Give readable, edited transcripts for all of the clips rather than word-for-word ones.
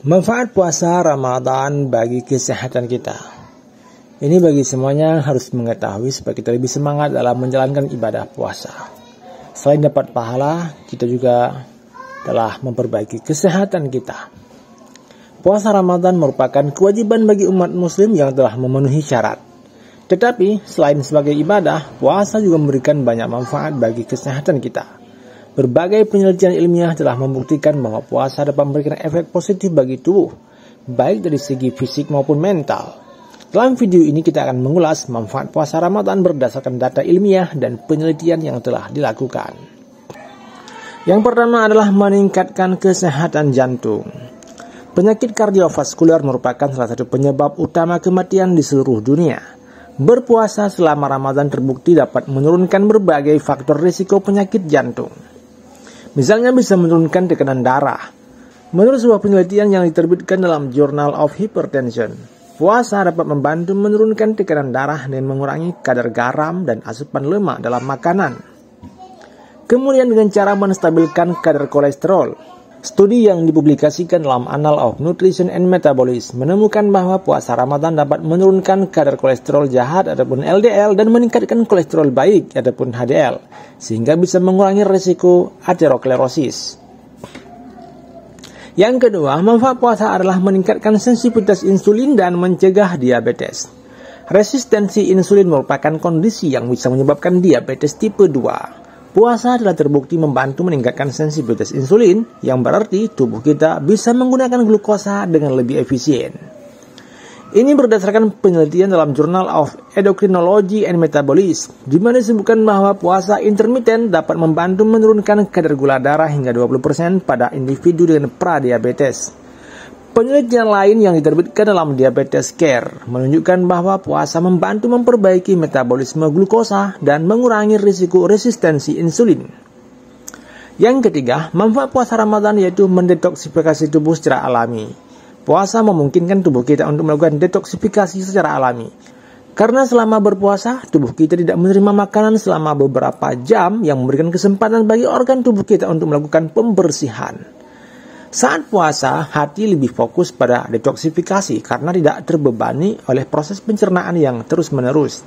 Manfaat puasa Ramadan bagi kesehatan kita. Ini bagi semuanya harus mengetahui supaya kita lebih semangat dalam menjalankan ibadah puasa. Selain dapat pahala, kita juga telah memperbaiki kesehatan kita. Puasa Ramadan merupakan kewajiban bagi umat muslim yang telah memenuhi syarat. Tetapi selain sebagai ibadah, puasa juga memberikan banyak manfaat bagi kesehatan kita. Berbagai penelitian ilmiah telah membuktikan bahwa puasa dapat memberikan efek positif bagi tubuh, baik dari segi fisik maupun mental. Dalam video ini kita akan mengulas manfaat puasa Ramadan berdasarkan data ilmiah dan penelitian yang telah dilakukan. Yang pertama adalah meningkatkan kesehatan jantung. Penyakit kardiovaskuler merupakan salah satu penyebab utama kematian di seluruh dunia. Berpuasa selama Ramadan terbukti dapat menurunkan berbagai faktor risiko penyakit jantung. Misalnya bisa menurunkan tekanan darah. Menurut sebuah penelitian yang diterbitkan dalam Journal of Hypertension, puasa dapat membantu menurunkan tekanan darah dan mengurangi kadar garam dan asupan lemak dalam makanan. Kemudian dengan cara menstabilkan kadar kolesterol. Studi yang dipublikasikan dalam Annals of Nutrition and Metabolism menemukan bahwa puasa Ramadan dapat menurunkan kadar kolesterol jahat ataupun LDL dan meningkatkan kolesterol baik ataupun HDL, sehingga bisa mengurangi risiko aterosklerosis. Yang kedua, manfaat puasa adalah meningkatkan sensitivitas insulin dan mencegah diabetes. Resistensi insulin merupakan kondisi yang bisa menyebabkan diabetes tipe 2. Puasa telah terbukti membantu meningkatkan sensitivitas insulin, yang berarti tubuh kita bisa menggunakan glukosa dengan lebih efisien. Ini berdasarkan penelitian dalam Journal of Endocrinology and Metabolism, di mana disebutkan bahwa puasa intermiten dapat membantu menurunkan kadar gula darah hingga 20% pada individu dengan pradiabetes. Penelitian lain yang diterbitkan dalam Diabetes Care menunjukkan bahwa puasa membantu memperbaiki metabolisme glukosa dan mengurangi risiko resistensi insulin. Yang ketiga, manfaat puasa Ramadan yaitu mendetoksifikasi tubuh secara alami. Puasa memungkinkan tubuh kita untuk melakukan detoksifikasi secara alami. Karena selama berpuasa, tubuh kita tidak menerima makanan selama beberapa jam yang memberikan kesempatan bagi organ tubuh kita untuk melakukan pembersihan. Saat puasa, hati lebih fokus pada detoksifikasi karena tidak terbebani oleh proses pencernaan yang terus-menerus.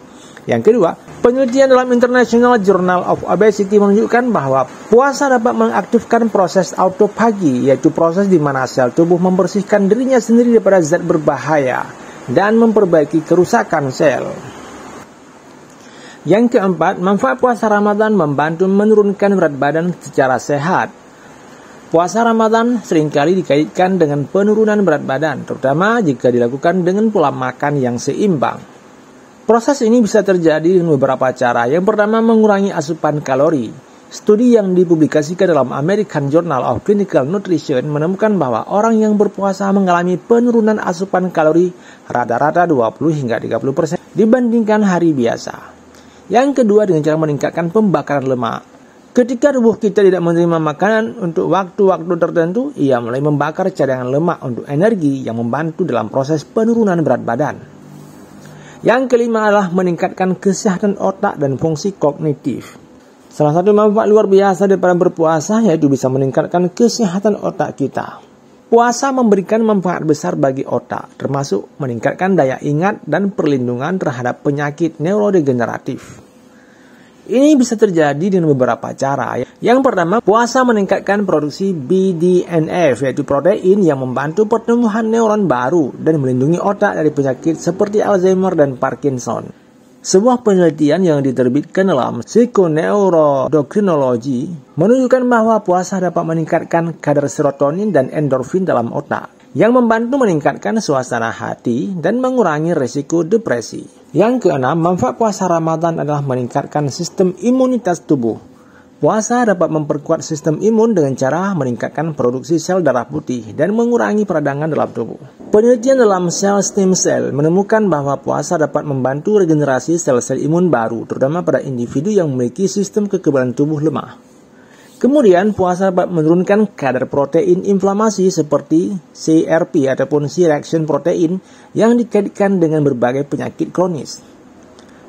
Yang kedua, penelitian dalam International Journal of Obesity menunjukkan bahwa puasa dapat mengaktifkan proses autofagi, yaitu proses di mana sel tubuh membersihkan dirinya sendiri daripada zat berbahaya dan memperbaiki kerusakan sel. Yang keempat, manfaat puasa Ramadan membantu menurunkan berat badan secara sehat. Puasa Ramadan seringkali dikaitkan dengan penurunan berat badan, terutama jika dilakukan dengan pola makan yang seimbang. Proses ini bisa terjadi dengan beberapa cara. Yang pertama, mengurangi asupan kalori. Studi yang dipublikasikan dalam American Journal of Clinical Nutrition menemukan bahwa orang yang berpuasa mengalami penurunan asupan kalori rata-rata 20 hingga 30% dibandingkan hari biasa. Yang kedua, dengan cara meningkatkan pembakaran lemak. Ketika tubuh kita tidak menerima makanan untuk waktu-waktu tertentu, ia mulai membakar cadangan lemak untuk energi yang membantu dalam proses penurunan berat badan. Yang kelima adalah meningkatkan kesehatan otak dan fungsi kognitif. Salah satu manfaat luar biasa daripada berpuasa yaitu bisa meningkatkan kesehatan otak kita. Puasa memberikan manfaat besar bagi otak, termasuk meningkatkan daya ingat dan perlindungan terhadap penyakit neurodegeneratif. Ini bisa terjadi dengan beberapa cara. Yang pertama, puasa meningkatkan produksi BDNF, yaitu protein yang membantu pertumbuhan neuron baru dan melindungi otak dari penyakit seperti Alzheimer dan Parkinson. Sebuah penelitian yang diterbitkan dalam Psychoneuroendocrinology menunjukkan bahwa puasa dapat meningkatkan kadar serotonin dan endorfin dalam otak, yang membantu meningkatkan suasana hati dan mengurangi risiko depresi. Yang keenam, manfaat puasa Ramadan adalah meningkatkan sistem imunitas tubuh. Puasa dapat memperkuat sistem imun dengan cara meningkatkan produksi sel darah putih dan mengurangi peradangan dalam tubuh. Penelitian dalam sel stem cell menemukan bahwa puasa dapat membantu regenerasi sel-sel imun baru, terutama pada individu yang memiliki sistem kekebalan tubuh lemah. Kemudian, puasa dapat menurunkan kadar protein inflamasi seperti CRP ataupun C-reaction protein yang dikaitkan dengan berbagai penyakit kronis.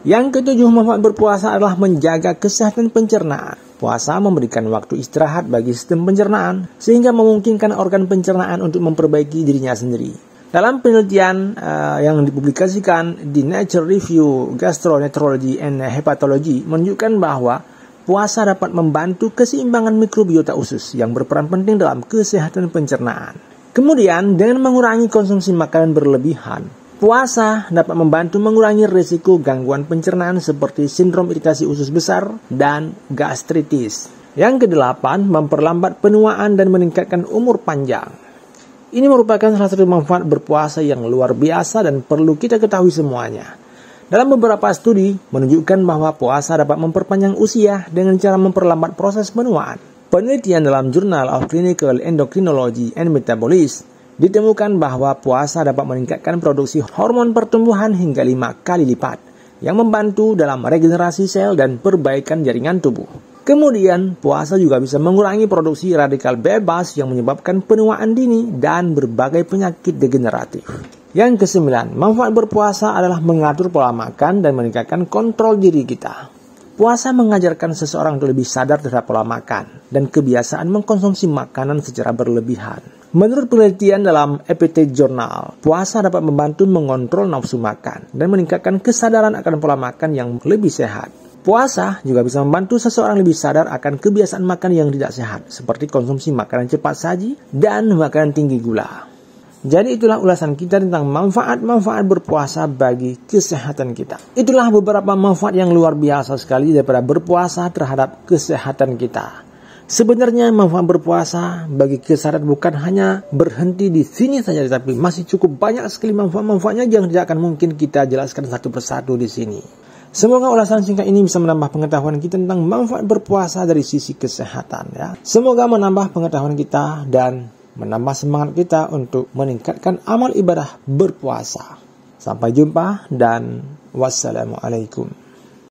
Yang ketujuh, manfaat berpuasa adalah menjaga kesehatan pencernaan. Puasa memberikan waktu istirahat bagi sistem pencernaan, sehingga memungkinkan organ pencernaan untuk memperbaiki dirinya sendiri. Dalam penelitian yang dipublikasikan di Nature Review Gastroenterology and Hepatology menunjukkan bahwa puasa dapat membantu keseimbangan mikrobiota usus yang berperan penting dalam kesehatan pencernaan. Kemudian, dengan mengurangi konsumsi makanan berlebihan, puasa dapat membantu mengurangi risiko gangguan pencernaan seperti sindrom iritasi usus besar dan gastritis. Yang kedelapan, memperlambat penuaan dan meningkatkan umur panjang. Ini merupakan salah satu manfaat berpuasa yang luar biasa dan perlu kita ketahui semuanya. Dalam beberapa studi menunjukkan bahwa puasa dapat memperpanjang usia dengan cara memperlambat proses penuaan. Penelitian dalam Journal of Clinical Endocrinology and Metabolism ditemukan bahwa puasa dapat meningkatkan produksi hormon pertumbuhan hingga 5 kali lipat, yang membantu dalam regenerasi sel dan perbaikan jaringan tubuh. Kemudian, puasa juga bisa mengurangi produksi radikal bebas yang menyebabkan penuaan dini dan berbagai penyakit degeneratif. Yang kesembilan, manfaat berpuasa adalah mengatur pola makan dan meningkatkan kontrol diri kita. Puasa mengajarkan seseorang untuk lebih sadar terhadap pola makan dan kebiasaan mengkonsumsi makanan secara berlebihan. Menurut penelitian dalam EPT Journal, puasa dapat membantu mengontrol nafsu makan dan meningkatkan kesadaran akan pola makan yang lebih sehat. Puasa juga bisa membantu seseorang lebih sadar akan kebiasaan makan yang tidak sehat, seperti konsumsi makanan cepat saji dan makanan tinggi gula. Jadi itulah ulasan kita tentang manfaat-manfaat berpuasa bagi kesehatan kita. Itulah beberapa manfaat yang luar biasa sekali daripada berpuasa terhadap kesehatan kita. Sebenarnya manfaat berpuasa bagi kesehatan bukan hanya berhenti di sini saja, tapi masih cukup banyak sekali manfaat-manfaatnya yang tidak akan mungkin kita jelaskan satu persatu di sini. Semoga ulasan singkat ini bisa menambah pengetahuan kita tentang manfaat berpuasa dari sisi kesehatan, ya. Semoga menambah pengetahuan kita dan menambah semangat kita untuk meningkatkan amal ibadah berpuasa. Sampai jumpa dan wassalamualaikum.